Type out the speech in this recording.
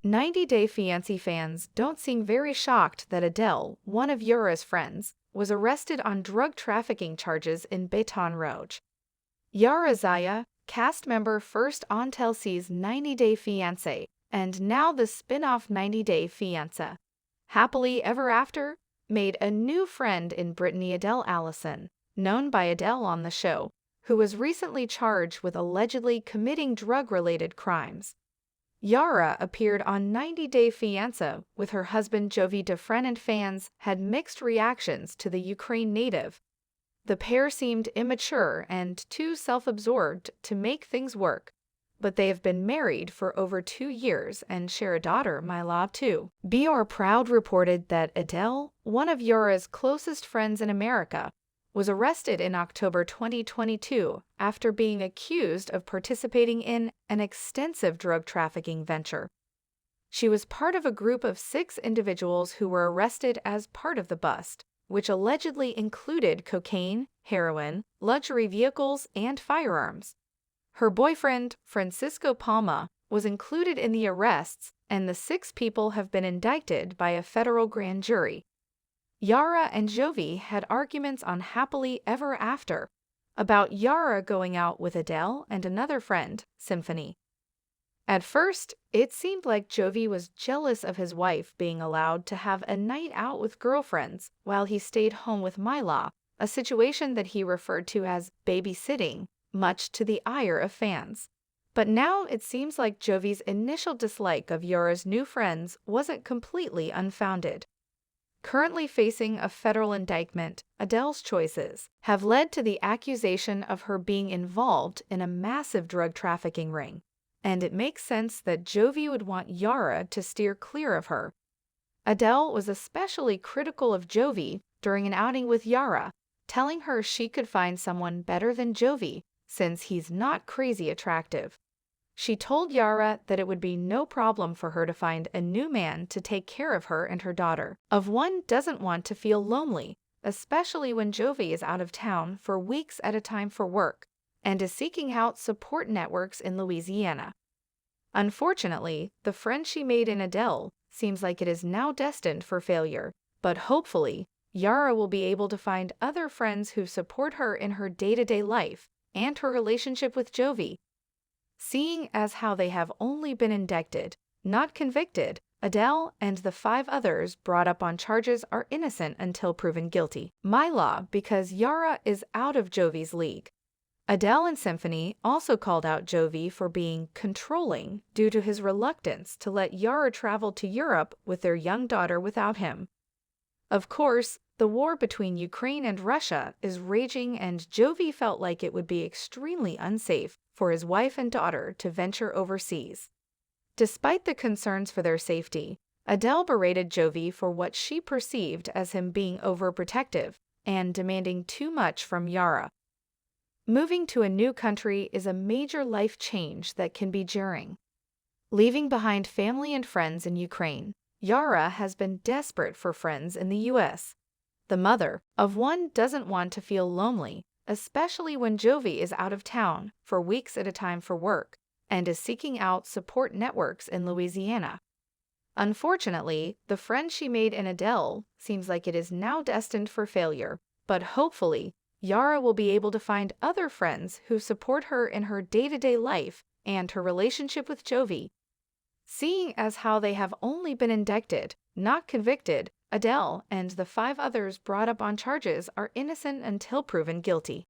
90 Day Fiancé fans don't seem very shocked that Adele, one of Yara's friends, was arrested on drug trafficking charges in Baton Rouge. Yara Zaya, cast member first on Telse's 90 Day Fiancé, and now the spin-off 90 Day Fiancé, Happily Ever After, made a new friend in Brittany Adele Allison, known by Adele on the show, who was recently charged with allegedly committing drug-related crimes. Yara appeared on 90 Day Fiancé with her husband Jovi Dufresne, and fans had mixed reactions to the Ukraine native. The pair seemed immature and too self-absorbed to make things work, but they have been married for over 2 years and share a daughter, Myla, too. BR Proud reported that Adele, one of Yara's closest friends in America, was arrested in October 2022 after being accused of participating in an extensive drug trafficking venture. She was part of a group of 6 individuals who were arrested as part of the bust, which allegedly included cocaine, heroin, luxury vehicles, and firearms. Her boyfriend, Francisco Palma, was included in the arrests, and the 6 people have been indicted by a federal grand jury. Yara and Jovi had arguments on Happily Ever After about Yara going out with Adele and another friend, Symphony. At first, it seemed like Jovi was jealous of his wife being allowed to have a night out with girlfriends while he stayed home with Myla, a situation that he referred to as babysitting, much to the ire of fans. But now it seems like Jovi's initial dislike of Yara's new friends wasn't completely unfounded. Currently facing a federal indictment, Adele's choices have led to the accusation of her being involved in a massive drug trafficking ring, and it makes sense that Jovi would want Yara to steer clear of her. Adele was especially critical of Jovi during an outing with Yara, telling her she could find someone better than Jovi since he's not crazy attractive. She told Yara that it would be no problem for her to find a new man to take care of her and her daughter. One doesn't want to feel lonely, especially when Jovi is out of town for weeks at a time for work and is seeking out support networks in Louisiana. Unfortunately, the friend she made in Adele seems like it is now destined for failure, but hopefully, Yara will be able to find other friends who support her in her day-to-day life and her relationship with Jovi. Seeing as how they have only been indicted, not convicted, Adele and the 5 others brought up on charges are innocent until proven guilty. Myla, because Yara is out of Jovi's league. Adele and Symphony also called out Jovi for being controlling due to his reluctance to let Yara travel to Europe with their young daughter without him. Of course, the war between Ukraine and Russia is raging, and Jovi felt like it would be extremely unsafe for his wife and daughter to venture overseas. Despite the concerns for their safety, Adele berated Jovi for what she perceived as him being overprotective and demanding too much from Yara. Moving to a new country is a major life change that can be jarring. Leaving behind family and friends in Ukraine, Yara has been desperate for friends in the U.S. The mother of one doesn't want to feel lonely, especially when Jovi is out of town for weeks at a time for work and is seeking out support networks in Louisiana. Unfortunately, the friend she made in Adele seems like it is now destined for failure, but hopefully, Yara will be able to find other friends who support her in her day-to-day life and her relationship with Jovi. Seeing as how they have only been indicted, not convicted, Adele and the 5 others brought up on charges are innocent until proven guilty.